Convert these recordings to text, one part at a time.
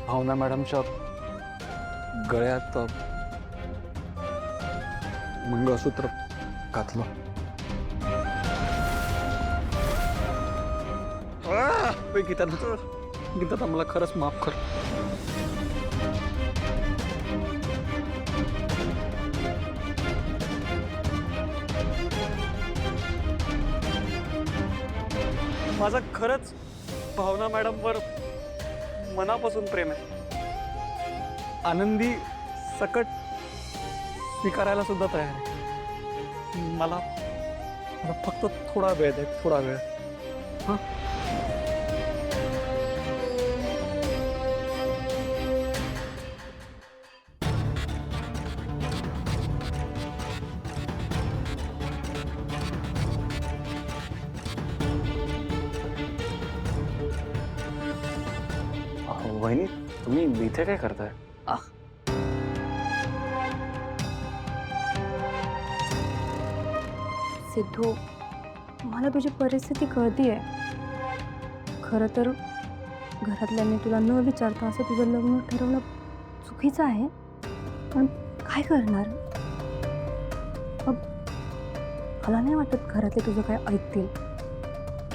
भावना मॅडमच्या गळ्यात मंगळसूत्र घातलं. गीता मला खरंच माफ कर. माझं खरंच भावना मॅडमवर मनापासून प्रेम आहे. आनंदी सकट स्वीकारायला सुद्धा तयार आहे. मला फक्त थोडा वेळ दे, थोडा वेळ. हां, वहिनी, तुम्ही इथे काय करताय? सिद्धू, मला तुझी परिस्थिती कळतीये. खरं तर घरातल्यांनी तुला न विचारता असं तुझं लग्न ठरवणं चुकीचं आहे, पण काय करणार? मला नाही वाटत घरातले तुझं काय ऐकतील.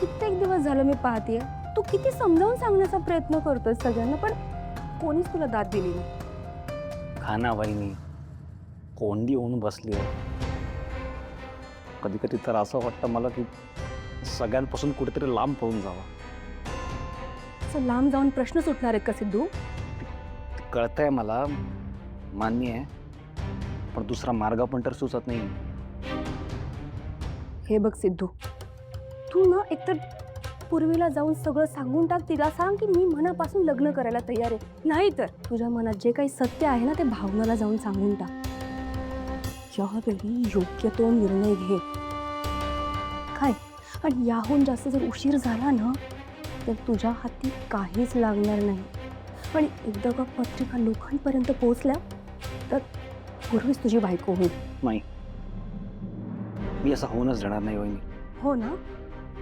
कित्येक दिवस झालं मी पाहतेय, तू किती समजावून सांगण्याचा प्रयत्न करतोय सगळ्यांना, पण कोणीच तुला दाद दिली नाही. खाना वहिनी कोंडी होऊन बसली आहे. कधी कधी तर असं वाटतं मला की सगळ्यांपासून कुठेतरी लांब पळून जावं. असं लांब जाऊन प्रश्न सुटणार आहेत का सिद्धू? कळतंय मला, मान्य आहे, पण दुसरा मार्ग पण तर सुचत नाही. हे बघ सिद्धू, तू ना एकतर पूर्वीला जाऊन सगळं सांगून टाक. तिला सांग की मी मनापासून लग्न करायला तयार आहे. नाही तर तुझ्या मनात जे काही सत्य आहे ना, ते भावनाला जाऊन सांगून टाक. यावेळी योग्य तो निर्णय घे. काय, आणि याहून जास्त जर उशीर झाला ना, तर तुझ्या हाती काहीच लागणार नाही. आणि एकदा का पत्रिका लोकांपर्यंत पोहोचल्या तर पूर्वीच तुझी बायको होईल. नाही, मी असं होऊनच देणार नाही वहिनी. हो ना,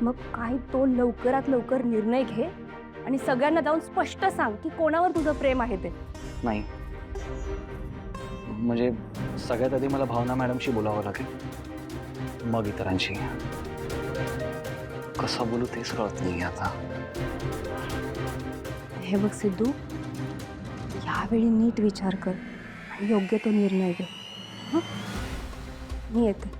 मग काय तो लवकरात लवकर निर्णय घे आणि सगळ्यांना जाऊन स्पष्ट सांग की कोणावर तुझं प्रेम आहे ते. नाही, म्हणजे सगळ्यात आधी मला भावना मॅडमशी बोलावं लागेल, मग इतरांशी. कसं बोलू तेच कळत नाही आता. हे बघ सिद्धू, यावेळी नीट विचार कर आणि योग्य तो निर्णय घे. हं? मी येते.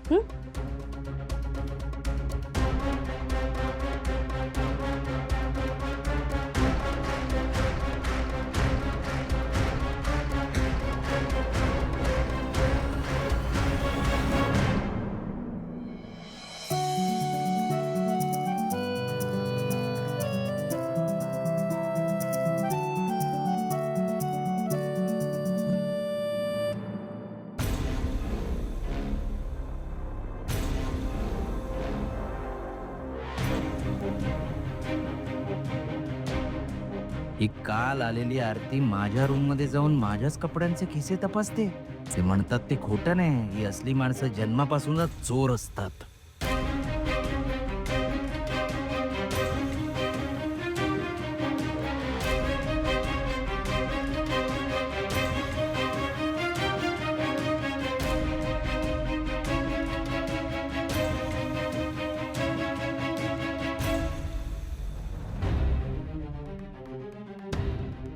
ही काल आलेली आरती माझ्या रूम मध्ये जाऊन माझ्याच कपड्यांचे खिसे तपासते. ते म्हणतात ते खोटं नाही, ही असली माणसं जन्मापासूनच चोर असतात.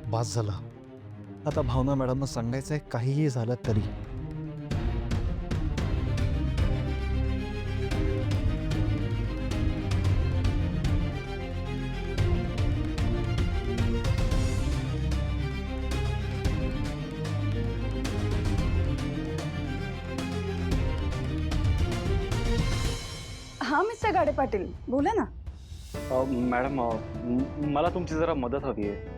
बास झाला. आता भावना मॅडमना सांगायचंय काहीही झालं तरी. हा मिस्टर गाडे पाटील, बोला ना. मॅडम, मला तुमची जरा मदत हवी आहे.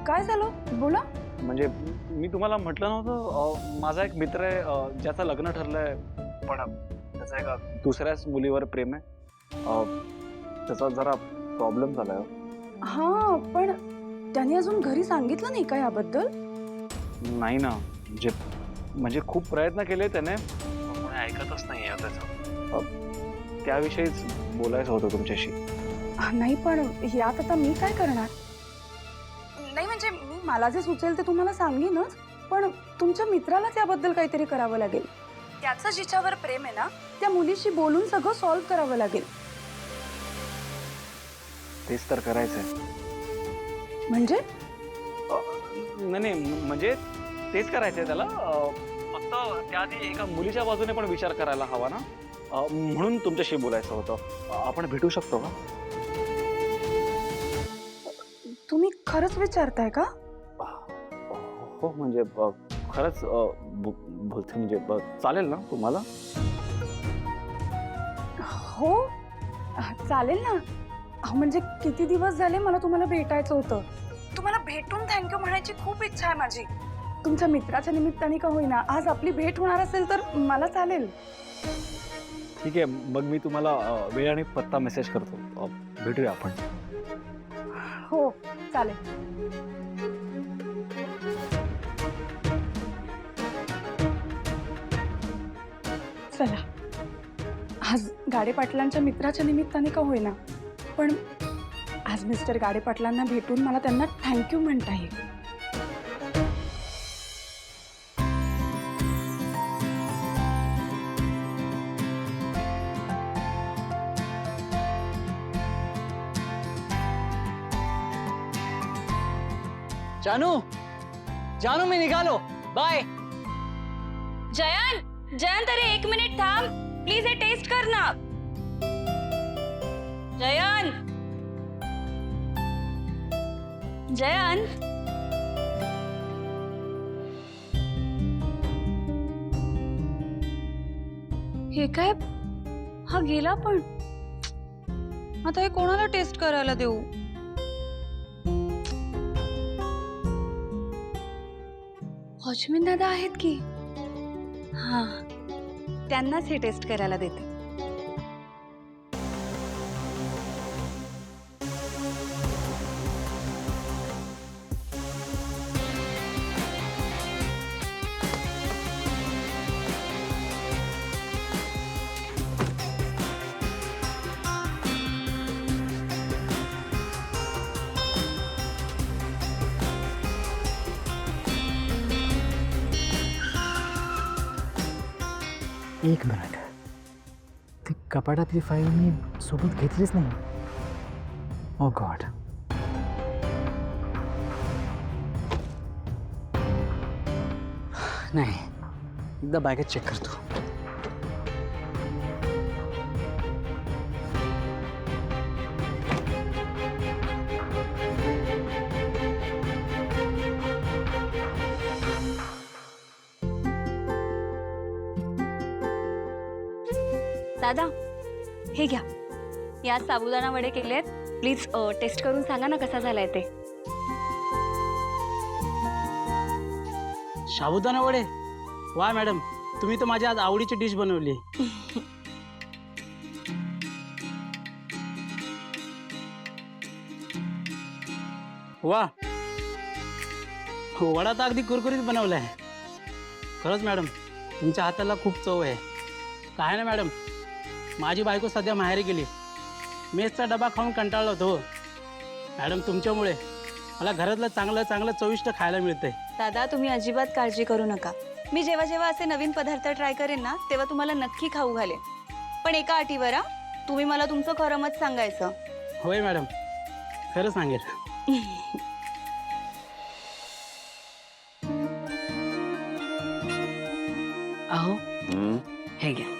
काय झालं, बोला. म्हणजे मी तुम्हाला म्हटलं नव्हतं, माझा एक मित्र आहे ज्याचं लग्न ठरलंय, पण त्याचा एका दुसऱ्याच मुलीवर प्रेम आहे. त्याचा जरा प्रॉब्लेम झालाय. हा, पण त्याने अजून घरी सांगितलं नाही का याबद्दल? नाही ना, म्हणजे खूप प्रयत्न केले त्याने, कोणी ऐकतच नाही आहे त्याचं. त्याविषयीच बोलायचं होतं तुमच्याशी. नाही, पण यात आता मी काय करणार? म्हणजे मी मला जे सुचेल ते तुम्हाला सांगेनच, पण तुमच्या मित्रालाच याबद्दल काहीतरी करावं लागेल. त्याचं जिच्यावर प्रेम आहे ना, त्या मुलीशी बोलून सगळं सॉल्व्ह करावं लागेल. तेच तर करायचंय. म्हणजे नाही म्हणजे तेच करायचंय त्याला. फक्त त्याआधी एका मुलीच्या बाजूने पण विचार करायला हवा ना. म्हणून तुमच्याशी बोलायचं होतं. आपण भेटू शकतो का? तुम्ही खरंच विचारताय का? हो म्हणजे खरंच बोलते म्हणजे चालेल ना तुम्हाला? हो चालेल ना. म्हणजे किती दिवस झाले मला तुम्हाला भेटायचं होतं. तुम्हाला भेटून थँक्यू म्हणायची खूप इच्छा आहे माझी. तुमच्या मित्राच्या निमित्ताने का होईना आज आपली भेट होणार असेल तर मला चालेल. ठीक आहे, मग मी तुम्हाला वेळ आणि पत्ता मेसेज करतो. भेटूया आपण. हो चालेल. चला, आज गाडे पाटलांच्या मित्राच्या निमित्ताने का होईना पण आज मिस्टर गाडे पाटलांना भेटून मला त्यांना थँक्यू म्हणता येईल. जानू, जानू मी निघालो. बाय. जयंत अरे 1 मिनिट थांब प्लीज, हे टेस्ट कर ना. जयंत हे काय, हा गेला. पण आता हे कोणाला टेस्ट करायला देऊ? वॉचमॅन दादा आहेत की, हा त्यांनाच हे टेस्ट करायला देते. एक मिनिट, ती कपाटातली फाईल मी सोबत घेतलीच नाही. ओ गॉड. नाही, एकदा बॅगेत चेक करतो. दादा हे घ्या, या साबुदाणा वडे केलेत. प्लीज टेस्ट करून सांगा ना कसा झालाय ते. साबुदाणा वडे, वा मॅडम, तुम्ही तर माझ्या आज आवडीची डिश बनवली. वा, वडा तर अगदी कुरकुरीत बनवलाय. खरंच मॅडम, तुमच्या हाताला खूप चव आहे. काय ना मॅडम, माझी बायको सध्या माहेरी गेली. मेसचा डबा खाऊन कंटाळलो होतो. मॅडम तुमच्यामुळे मला घरातलं चांगलं चांगलं चविष्ट खायला मिळतंय. दादा तुम्ही अजिबात काळजी करू नका. मी जेव्हा जेव्हा असे नवीन पदार्थ ट्राय करेन ना तेव्हा तुम्हाला नक्की खाऊ घालेन. पण एका अटीवर हा, तुम्ही मला तुमचं खरं मत सांगायचं. होय मॅडम, खरं सांगेल. अहो हे घ्या.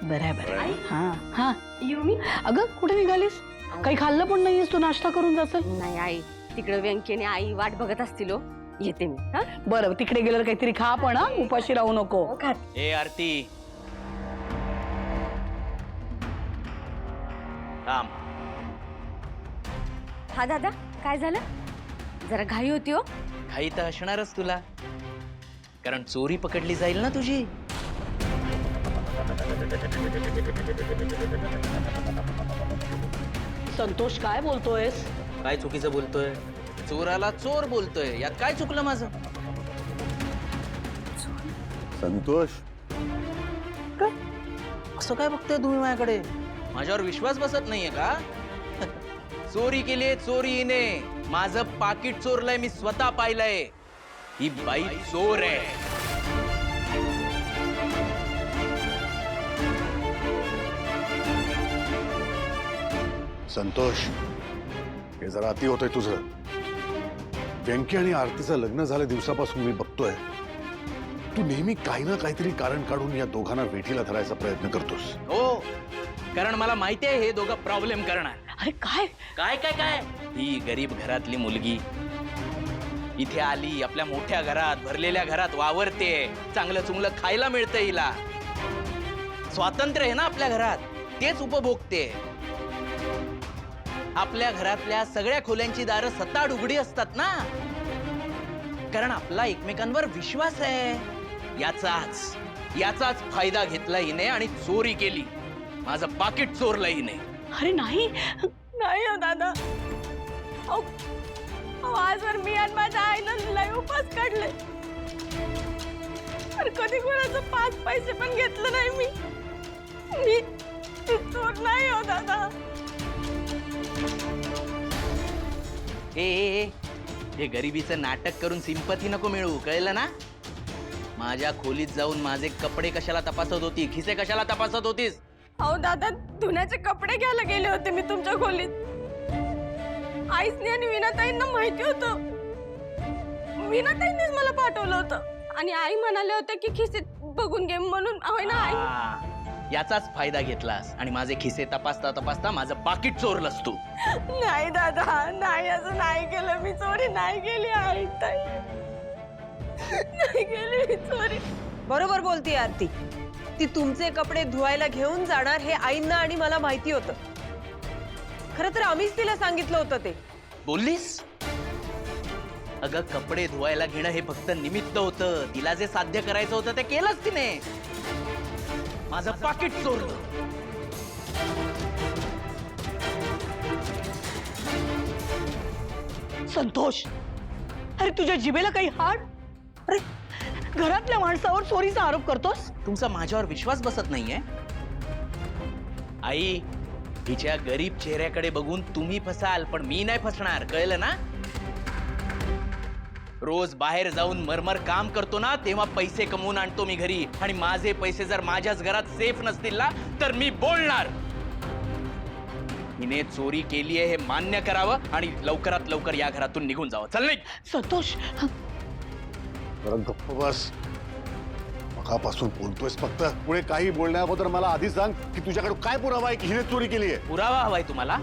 बरं आहे. हा हा, अगं कुठे निघालीस? काही खाल्लं पण नाहीयेस तू, नाश्ता करून जासल. नाही आई, तिकडे व्यंकेने आई वाट बघत असतील. येते मी. हा बरं, तिकडे गेल्यावर काहीतरी खा पण, हा उपाशी राहू नको. ए आरती, थांब. हा दादा काय झालं? जरा घाई होती हो. घाई तर असणारच तुला, कारण चोरी पकडली जाईल ना तुझी. संतोष काय बोलतोयस? काय चुकीचं बोलतोय? चोराला चोर बोलतोय, यात काय चुकलं माझं? संतोष, असं काय बघतोय तुम्ही माझ्याकडे? माझ्यावर विश्वास बसत नाहीये का? चोरी केली चोरी हिने. माझं पाकिट चोरलंय मी स्वतः पाहिलंय. ही बाई चोर आहे. संतोष, हे जरा अति होतंय तुझं. व्यंकी आणि आरतीचं लग्न झाल्या दिवसापासून मी बघतोय तू नेहमी काही ना काहीतरी कारण काढून या दोघांना वेठीला धरायचा प्रयत्न करतोस. हो, कारण मला माहिती आहे हे दोघं प्रॉब्लेम करणार. अरे काय काय काय काय ही गरीब घरातली मुलगी इथे आली, आपल्या मोठ्या घरात भरलेल्या घरात वावरते, चांगलं चुंगलं खायला मिळतं हिला, स्वातंत्र्य आहे ना आपल्या घरात, तेच उपभोगते. आपल्या घरातल्या सगळ्या खोल्यांची दारं सताड उघडी असतात ना, कारण आपला एकमेकांवर विश्वास आहे. याचाच फायदा घेतला हिने आणि चोरी केली. माझं पाकिट चोरलं हिने. अरे नाही नाही हो दादा. अहो, आजवर मी आणि माझ्या आईनं लय उपास काढले, पण कधी कोणाचं 5 पैसे पण घेतलं नाही मी चोर नाही हो दादा. हे गरिबीचं नाटक करून सिंपती नको मिळू, कळलं ना. माझ्या खोलीत जाऊन माझे कपडे कशाला तपासत होती, खिसे कशाला तपासत होतीस. अहो दादा, धुण्याचे कपडे घ्यायला गेले होते मी तुमच्या खोलीत. आईसनी आणि विनाताईंना माहिती होतं. विनाताईंनीच मला पाठवलं होतं आणि आई म्हणाले होते की खिसे बघून घे म्हणून. होय ना आई? याचाच फायदा घेतलास आणि माझे खिसे तपासता तपासता माझं पाकिट चोरलंस तू. नाही दादा, नाही, असं नाही केलं मी. चोरी नाही केली आई ताई, नाही केली मी चोरी. बरोबर बोलती आरती. ती तुमचे कपडे धुवायला घेऊन जाणार हे आईंना आणि मला माहिती होतं. खरं तर आम्हीच तिला सांगितलं होतं ते. बोललीस? अगं, कपडे धुवायला घेणं हे फक्त निमित्त होतं. तिला जे साध्य करायचं होतं ते केलंच तिने. माझं पाकिट चोरलं. संतोष, अरे तुझ्या जिभेला काही हाड? अरे घरातल्या माणसावर चोरीचा आरोप करतोस? तुमचा माझ्यावर विश्वास बसत नाहीये? आई, हिच्या गरीब चेहऱ्याकडे बघून तुम्ही फसाल, पण मी नाही फसणार, कळलं ना. रोज बाहेर जाऊन मरमर काम करतो ना, तेव्हा पैसे कमवून आणतो मी घरी, आणि माझे पैसे जर माझ्याच घरात सेफ नसतील ना, तर मी बोलणार. हिने चोरी केली आहे हे मान्य करावं आणि लवकरात लवकर या घरातून निघून जावं. चल निघ. संतोष, जरा गप्प बस. मगापासून बोलतोयस फक्त. पुढे काही बोलण्याअगोदर मला आधी सांग की तुझ्याकडे काय पुरावा आहे की हिने चोरी केली आहे. पुरावा हवाय तुम्हाला?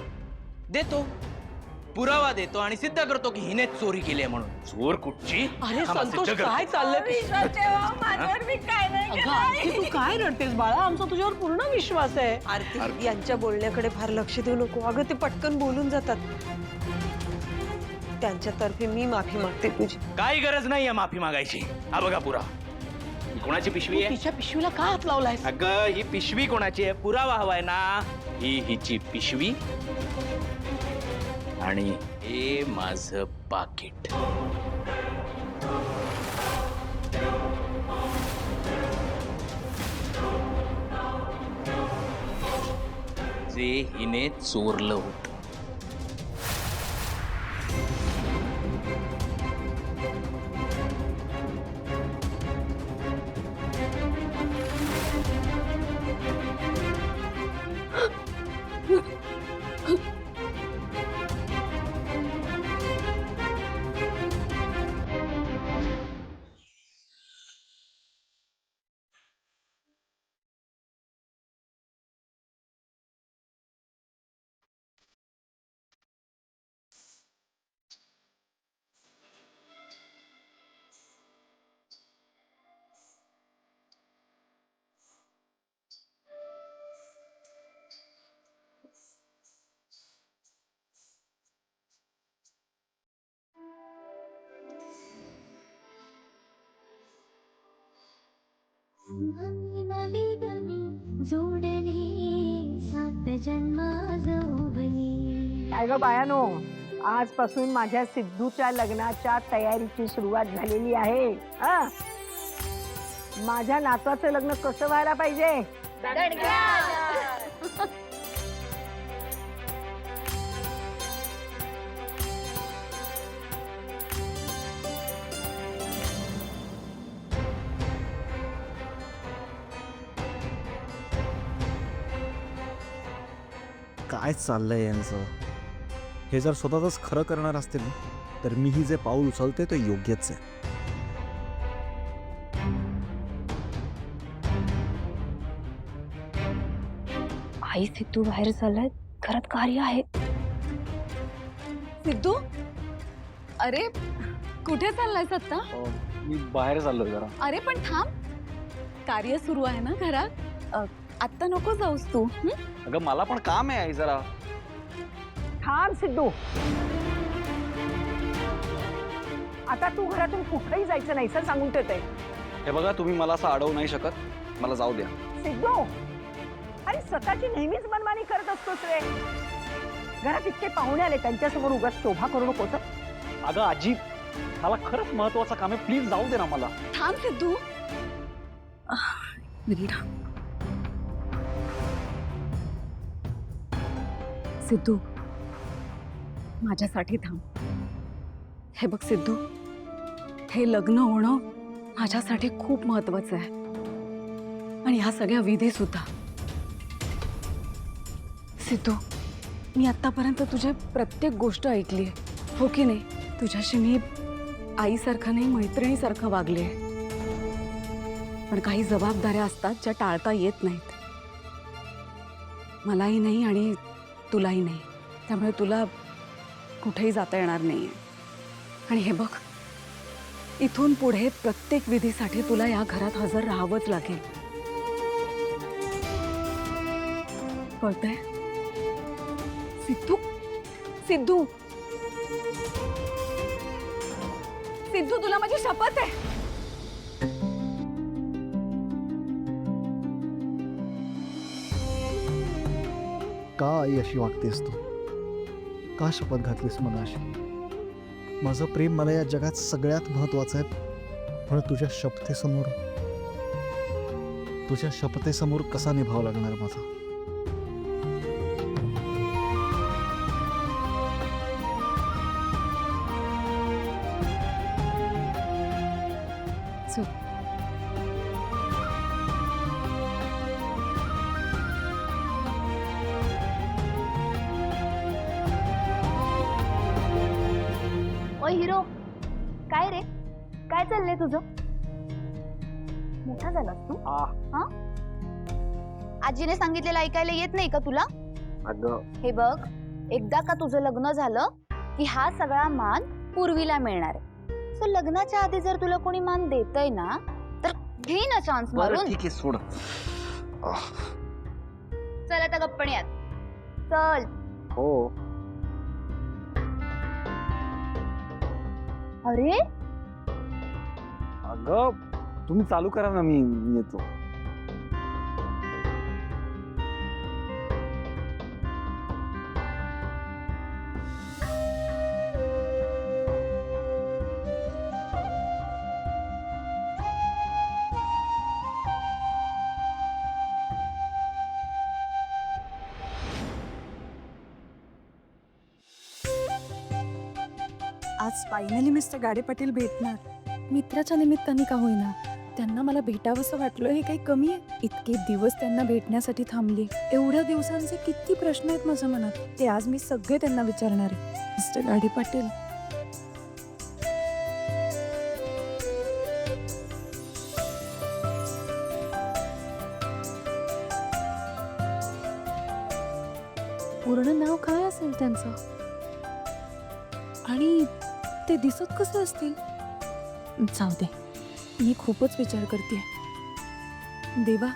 देतो, पुरावा देतो आणि सिद्ध करतो की हिने चोरी केली आहे म्हणून. चोर कुठची? अरे थांबा, संतोष, सिद्ध करतो. काय चाललंय? विश्वास ठेवा माझ्यावर, मी काय नाही अगं केलं. आरती, तू काय रडतेस बाळा? आमचा तुझ्यावर पूर्ण विश्वास आहे. आरती, यांच्या बोलण्याकडे फार लक्ष देऊ नको. अगं ते पटकन बोलून जातात. त्यांच्यातर्फे मी माफी मागते तुझी. काही गरज नाहीये माफी मागायची. हा बघा पुरावा. ही कोणाची पिशवी आहे? तिच्या पिशवीला का हात लावलायस? अगं, ही पिशवी कोणाची आहे? पुरावा हवाय ना. ही हिची पिशवी आणि हे माझं पाकिट. जे हिने चोरलं होतं. काय ग बायानो, आजपासून माझ्या सिद्धूच्या लग्नाच्या तयारीची सुरुवात झालेली आहे. माझ्या नातवाचं लग्न कसं व्हायला पाहिजे? काय चाललंय यांचं? हे जर स्वतःच खरं करणार असतील ना, तर मीही जे पाऊल उचलते ते योग्यच आहे. आई सिद्धू बाहेर चाललाय, घरात कार्य आहे. सिद्धू, अरे कुठे चाललायस आता? मी बाहेर चाललोय जरा. अरे पण थांब, कार्य सुरू आहे ना घरात. आत्ता नको जाऊस तू. अगं मला पण काम आहे आई जरा. थांब सिद्धू, आता तू घरातून कुठेही जायचं नाही सर, सांगून ठेवते. हे बघा, तुम्ही मला असं अडवू नाही शकत. मला जाऊ द्या. सिद्धू, अरे स्वतःची नेहमीच मनमानी करत असतोस रे. घरात इतके पाहुणे आले, त्यांच्यासमोर उगाच शोभा करू नकोस. अगं आजी, मला खरंच महत्वाचं काम आहे. प्लीज जाऊ दे ना मला. थांब सिद्धू. मीरा. सिद्धू, माझ्यासाठी थांब. हे बघ सिद्धू, हे लग्न होणं माझ्यासाठी खूप महत्वाचं आहे, आणि ह्या सगळ्या विधी सुद्धा. सिद्धू, मी आतापर्यंत तुझे प्रत्येक गोष्ट ऐकली आहे, हो की नाही? तुझ्याशी मी आईसारखं नाही, मैत्रिणीसारखं वागले. पण काही जबाबदाऱ्या असतात ज्या टाळता येत नाहीत. मलाही नाही आणि तुलाही नाही. त्यामुळे तुला कुठेही जाता येणार नाहीये. आणि हे बघ, इथून पुढे प्रत्येक विधीसाठी तुला या घरात हजर राहावंच लागेल. कळतंय? सिद्धू, सिद्धू, सिद्धू, तुला माझी शपथ आहे. का आई अशी वागतेस तू? का शपथ घातलीस मला अशी? माझं प्रेम मला या जगात सगळ्यात महत्वाचं आहे, पण तुझ्या शपथेसमोर कसा निभाव लागणार माझा? ओ हिरो, काय रे, काय चाललंय तुझं? मोठा झालास तू? हा? आजीने सांगितलेलं ऐकायला येत नाही का तुला? अगं हे बघ, एकदा का तुझं लग्न झालं की हा सगळा मान पूर्वीला मिळणार आहे. सो लग्नाच्या आधी जर तुला कोणी मान देतय ना, तर घे ना चान्स मारून. ठीक आहे, सोड. चल आता गप्पण्यात चल. हो. अरे अगं तुम्ही चालू करा ना, मी येतो. आज फायनली मिस्टर गाडे पाटील भेटणार. मित्राच्या निमित्ताने का होईना, त्यांना मला भेटावंसं वाटलं. हे काही कमी आहे? इतके दिवस त्यांना भेटण्यासाठी थांबले. एवढ्या दिवसांचे किती प्रश्न आहेत माझ्या मनात, ते आज मी सगळे त्यांना विचारणार आहे. मिस्टर गाडे पाटील, पूर्ण नाव काय असेल त्यांचं, आणि ते दिसत कसे असतील? जाऊ दे, मी खूपच विचार करते. देवा,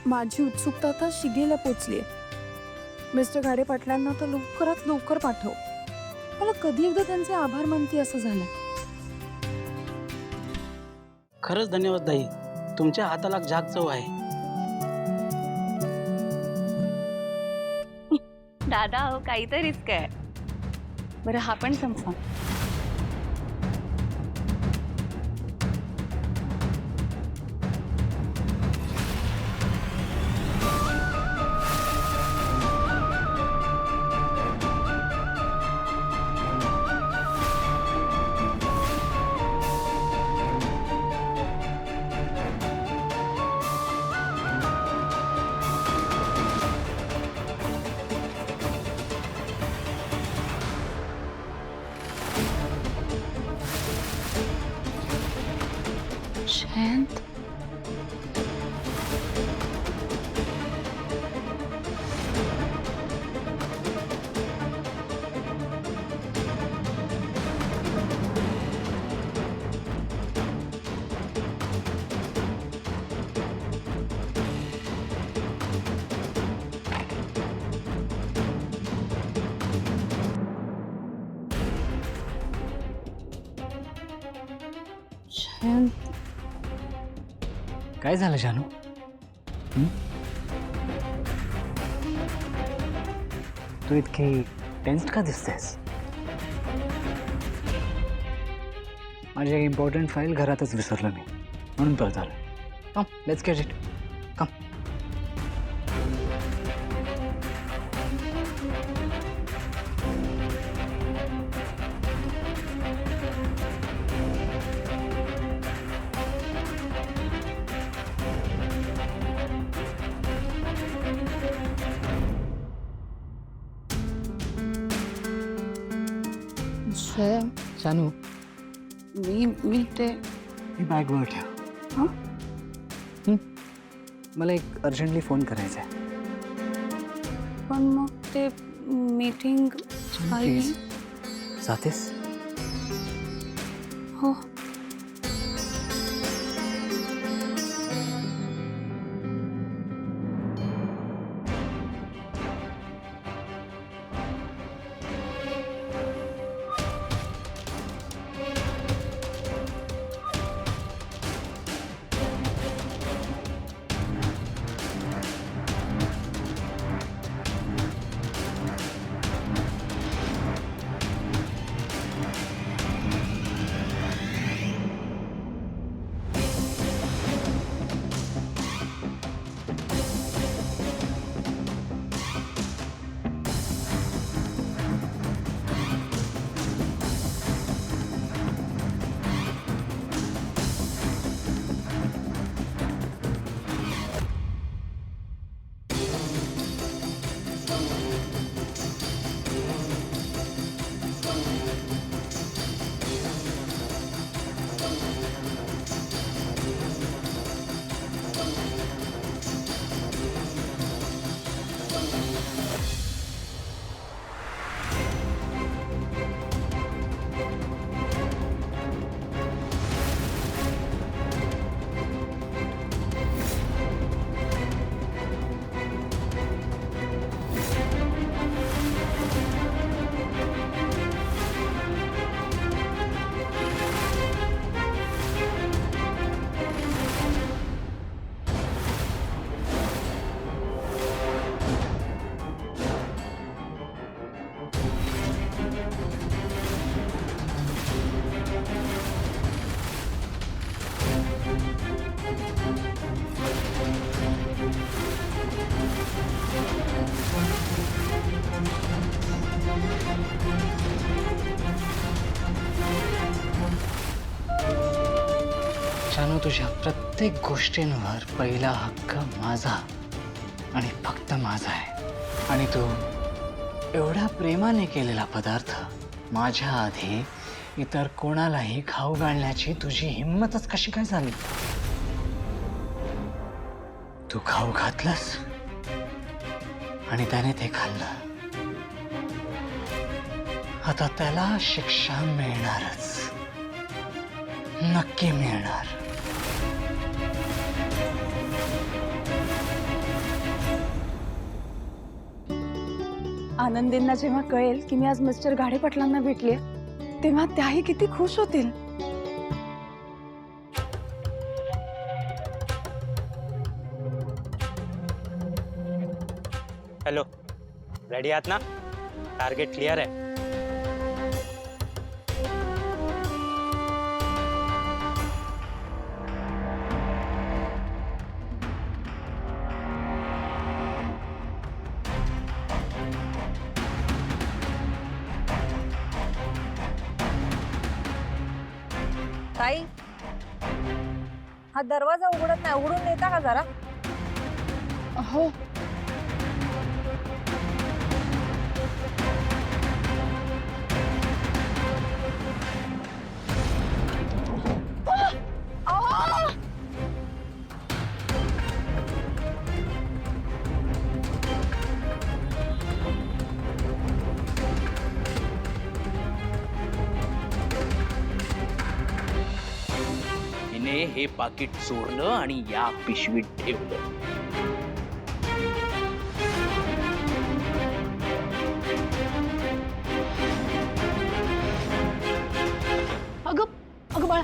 माझी उत्सुकता आता शिगेला पोचली आहे. मिस्टर गाडे पाटलांना तर लवकरात लवकर पाठव. मला कधी एकदा त्यांचे आभार मानते असं झालं. खरंच धन्यवाद ताई, तुमच्या हाताला झाक चव आहे. दादा हो, काहीतरीच काय. बरं, हा पण संपवा. जयंत जयंत काय झालं जानू? हं? तू इतकी टेन्स्ड का दिसतेस? माझी एक इम्पॉर्टंट फाईल घरातच विसरलो मी, म्हणून परत आलो. Come let's get it. Come. Jayant Janu, मी ते ही बॅगवर ठेव. हं? मला एक अर्जंटली फोन करायचा आहे. पण मग ते मीटिंग प्लीज जातेस? हो जानू, तुझ्या प्रत्येक गोष्टींवर पहिला हक्क माझा आणि फक्त माझा आहे. आणि तू एवढ्या प्रेमाने केलेला पदार्थ माझ्या आधी इतर कोणालाही खाऊ घालण्याची तुझी हिंमतच कशी काय झाली? तू खाऊ घातलंस आणि त्याने ते खाल्लं. आता त्याला शिक्षा मिळणारच, नक्की मिळणार. आनंदींना जेव्हा कळेल की मी आज मिस्टर गाडे पाटलांना भेटले तेव्हा त्याही किती खुश होतील. हॅलो, रेडी आहात ना? टार्गेट क्लिअर आहे. ताई, हा दरवाजा उघडत नाही, उघडून देता का जरा? हो हिने हे पाकिट चोरलं आणि या पिशवीत ठेवलं. अगं अगं बाळा,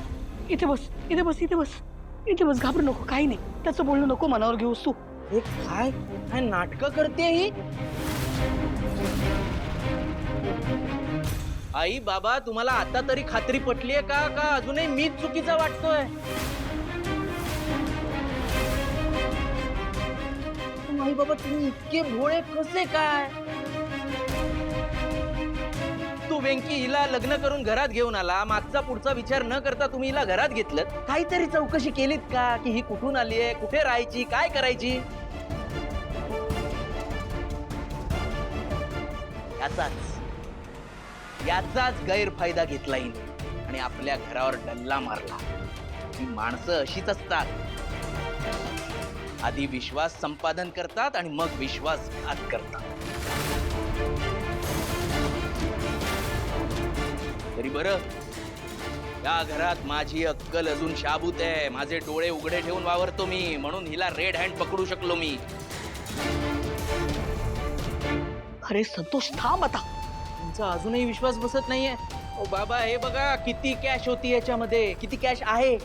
इथे बस इथे बस इथे बस इथे बस. घाबरू नको, काही नाही. त्याचं बोलणं नको मनावर घेऊस तू. हे काय काय नाटकं करते ही? आई बाबा, तुम्हाला आता तरी खात्री पटलीये का का अजूनही मीच चुकीचा वाटतोय? आई बाबा, तुम्ही इतके भोळे कसे काय? तू वेंकी हिला लग्न करून घरात घेऊन आला, मागचा पुढचा विचार न करता तुम्ही हिला घरात घेतलं. काहीतरी चौकशी केलीत का की ही कुठून आली आहे, कुठे राहायची, काय करायची? याचाच गैरफायदा घेतला हिने आणि आपल्या घरावर डल्ला मारला. ही माणसं अशीच असतात. आधी विश्वास संपादन करतात आणि मग विश्वासघात करतात. तरी बरं, या घरात माझी अक्कल अजून शाबूत आहे. माझे डोळे उघडे ठेवून वावरतो मी, म्हणून हिला रेड हँड पकडू शकलो मी. अरे संतोष, थांब आता. तुमचा अजूनही विश्वास बसत नाहीये? ओ बाबा, हे बघा किती कॅश होती याच्यामध्ये, किती कॅश आहे.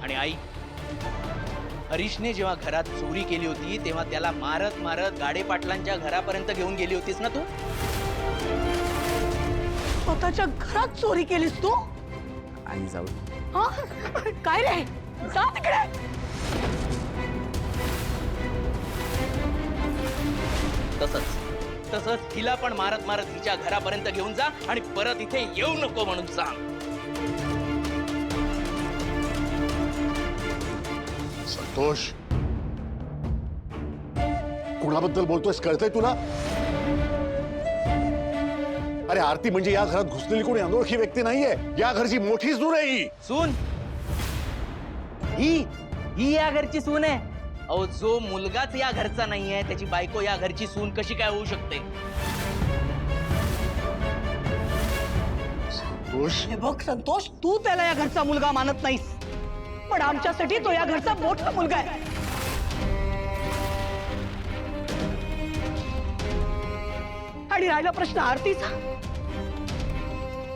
आणि आई, हरीशने जेव्हा घरात चोरी केली होती तेव्हा त्याला मारत मारत गाडे पाटलांच्या घरापर्यंत घेऊन गेली होतीस ना तू? स्वतःच्या घरात चोरी केलीस तू? आई जाऊ. हा? काय रे, जा तिकडे. तसंच हिला पण मारत मारत हिच्या घरापर्यंत घेऊन जा आणि परत इथे येऊ नको म्हणून सांग. संतोष, कुणाबद्दल बोलतोयस कळतंय तुला? अरे आरती म्हणजे या घरात घुसलेली कोणी अनोळखी व्यक्ती नाहीये. या घरची मोठी सून आहे ही. सून? ही या घरची सून आहे? अहो, जो मुलगाच या घरचा नाहीये त्याची बायको या घरची सून कशी काय होऊ शकते? संतोष, हे बघ संतोष, तू त्याला या घरचा मुलगा मानत नाहीस, पण आमच्यासाठी तो या घरचा मोठा मुलगा आहे. आणि राहिला प्रश्न आरतीचा,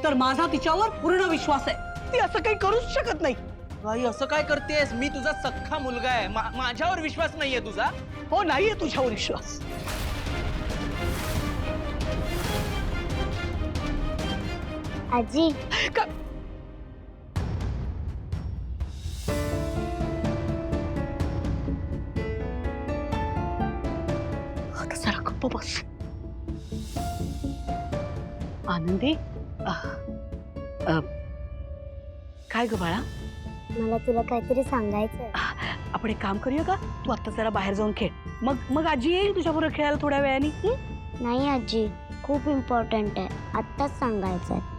तर माझा तिच्यावर पूर्ण विश्वास आहे. ती असं काही करूच शकत नाही. आई, असं काय करतेस? मी तुझा सख्खा मुलगा आहे. माझ्यावर विश्वास नाहीये तुझा? हो, नाहीये तुझ्यावर विश्वास. आजी, का- आता जरा गप्प बस. आनंदी, काय ग बाळा? मला तुला काहीतरी सांगायचं. आपण एक काम करूया का? तू आता जरा बाहेर जाऊन खेळ, मग आजी येईल तुझ्याबरोबर खेळायला थोड्या वेळाने. नाही आजी, खूप इम्पॉर्टंट आहे, आत्ताच सांगायचं आहे.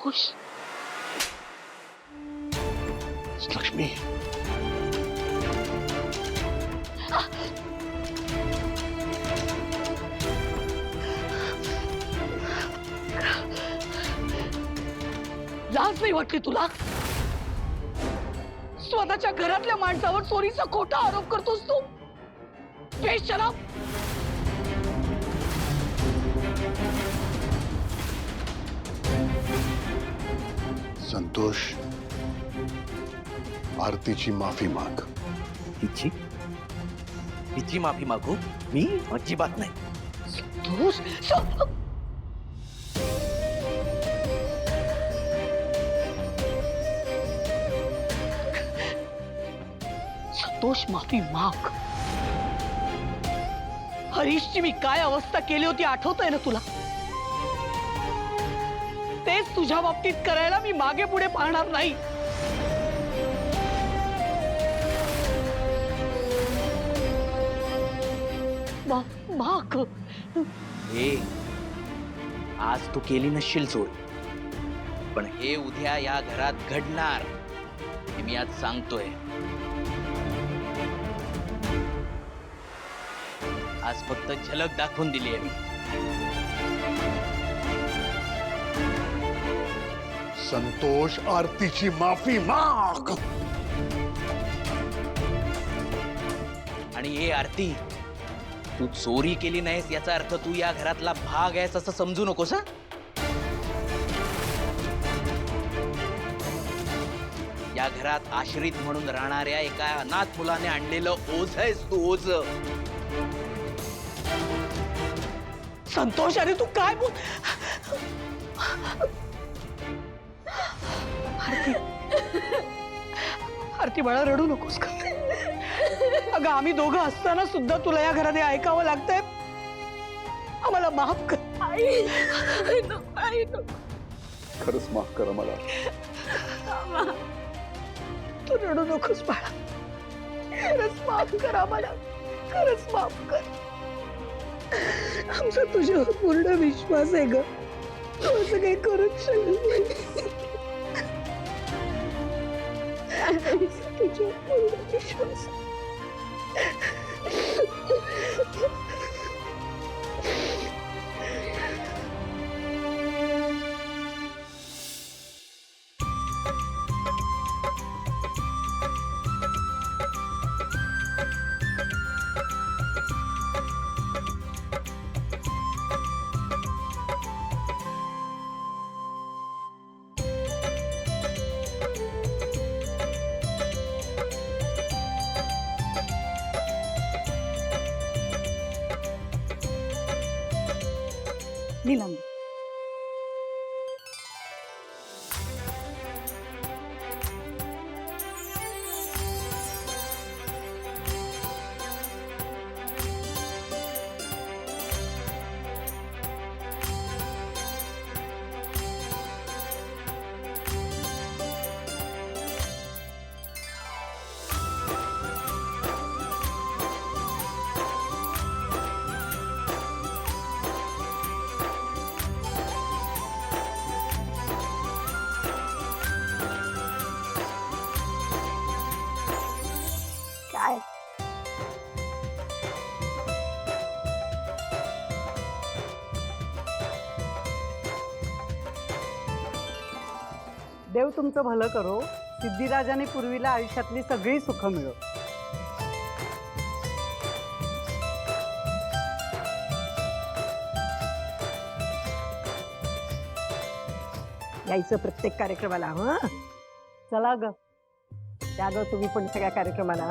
संतोष लक्ष्मी लाज नाही वाटली तुला? स्वतःच्या घरातल्या माणसावर चोरीचा खोटा आरोप करतोस तू? बेशरम! संतोष आरतीची माफी माग. हिची हिची माफी मागू मी? अजिबात नाही. संतोष, संतोष माफी माग. हरीशची मी काय अवस्था केली होती आठवतंय ना तुला? तेच तुझ्या बाबतीत करायला मी मागे पुढे पाहणार नाही. माग. हे आज तू केली नसशील चोरी, पण हे उद्या या घरात घडणार हे मी आज सांगतोय. आज फक्त झलक दाखवून दिली आहे मी. संतोष आरतीची माफी माग. आणि हे आरती, तू चोरी केली नाहीस याचा अर्थ तू या घरातला भाग आहेस असं समजू नकोस. हं? या घरात आश्रित म्हणून राहणाऱ्या एका अनाथ मुलाने आणलेलं ओझ आहेस तू, ओझ. संतोष, अरे तू काय बोल? आरती, आरती बाळा रडू नकोस का? अगं आम्ही दोघं असताना सुद्धा तुला या घरात ऐकावं लागतंय. आम्हाला माफ कर. खरंच माफ करा मला. तू रडू नकोस बाळा. खरंच माफ कर आम्हाला. खरंच माफ कर. आमचा तुझ्यावर पूर्ण विश्वास आहे ग. तू असं काही करूच शकत नाही. तुझ्यावर पूर्ण विश्वास. नीलम, काय देव तुमचं भलं करो. सिद्धिराजाने पूर्वीला आयुष्यातली सगळी सुख मिळो. यायचं प्रत्येक कार्यक्रमाला. हं चला ग, त्या ग तुम्ही पण सगळ्या कार्यक्रमाला.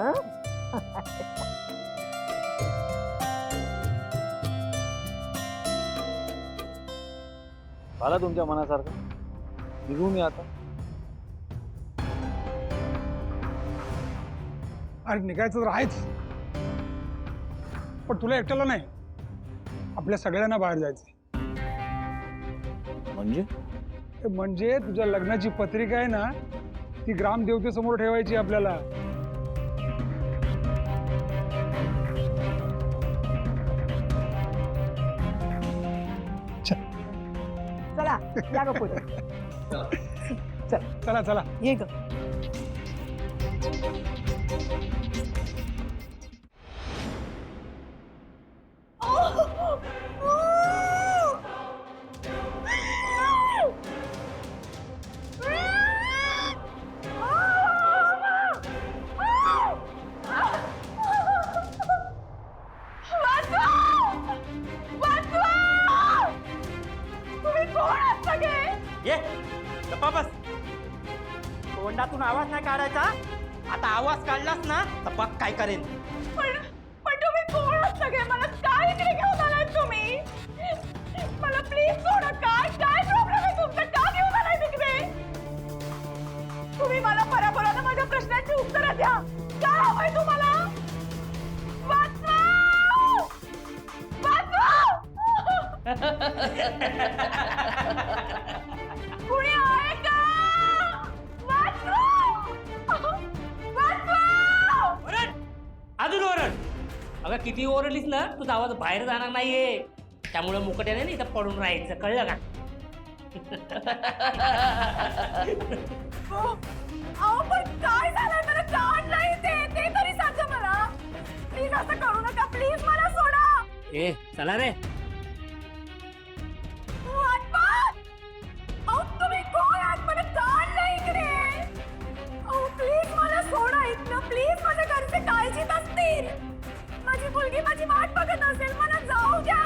मला तुमच्या मनासारखं निघू मी आता. अरे निघायचं तर आहेच, पण तुला एकट्याला नाही, आपल्या सगळ्यांना बाहेर जायचं. म्हणजे तुझ्या लग्नाची पत्रिका आहे ना, ती ग्रामदेवतेसमोर ठेवायची आपल्याला. चला या ग पुढे. चला चला. ये ग. ये गप्पा बस. तोंडातून आवाज नाही काढायचा. आता आवाज काढलास ना तर बघ काय करेन. पण तुम्ही कोण आहात सगळे? मला काय इकडे घेऊन आलाय तुम्ही? मला प्लीज सोडा. काय काय प्रॉब्लेम आहे तुमचा? का घेऊन आलाय तिकडे? तुम्ही मला परत माझ्या प्रश्नांची उत्तरं द्या. काय हवंय तुम्हाला? वाचवा! वाचवा! कुणी आहे का? वाचवा! वाचवा! अजून ओरड. अगं किती ओरडलीस ना तुझा आवाज बाहेर जाणार नाहीये. त्यामुळे मुकट्याने ना इथं पडून राहायचं, कळलं का? अहो पण काय झालंय? मला काढ नाही ते तरी सांगा मला. प्लीज असं करू नका. प्लीज मला सोडा. ए चला रे. अहो तुम्ही कोण आहात? मला काढ नाही इकडे. अहो प्लीज मला सोडा इथनं. प्लीज माझ्या घरचे काळजीत असतील. माझी मुलगी माझी वाट बघत असेल. मला जाऊ द्या.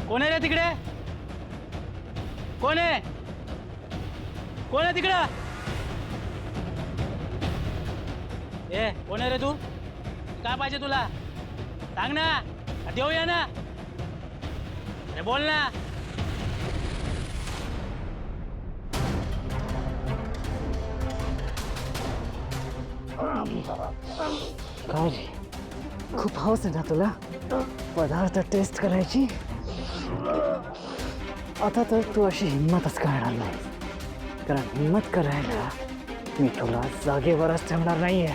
कोण आहे रे तिकडे? कोण आहे? कोण आहे तिकडं? ए कोण आहे रे तू? काय पाहिजे तुला सांग ना देऊया ना अरे बोल ना काळजी खूप हौस आहे ना तुला पदार्थ टेस्ट करायची आता तर तू अशी हिंमतच करणार नाही कारण हिंमत करायला मी तुला जागेवरच ठेवणार नाहीये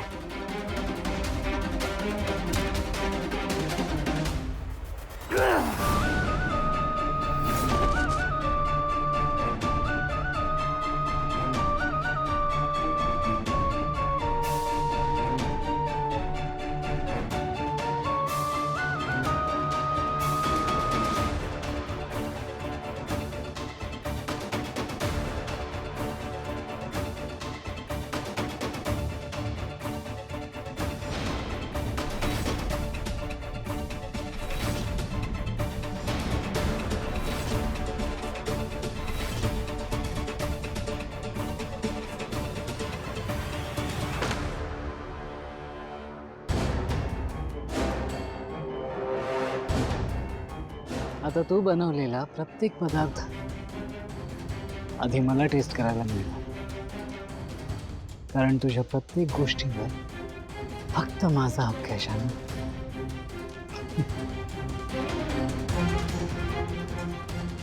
आता तू बनवलेला प्रत्येक पदार्थ आधी मला टेस्ट करायला मिळाला कारण तुझ्या प्रत्येक गोष्टीवर फक्त माझा हक्क आहे शानू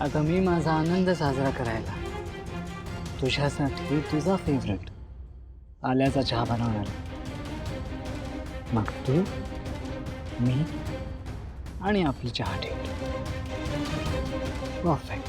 आता मी माझा आनंद साजरा करायला तुझ्यासाठी तुझा फेवरेट आल्याचा चहा बनवणार मग तू मी आणि आपली चहा टेस्ट परफेक्ट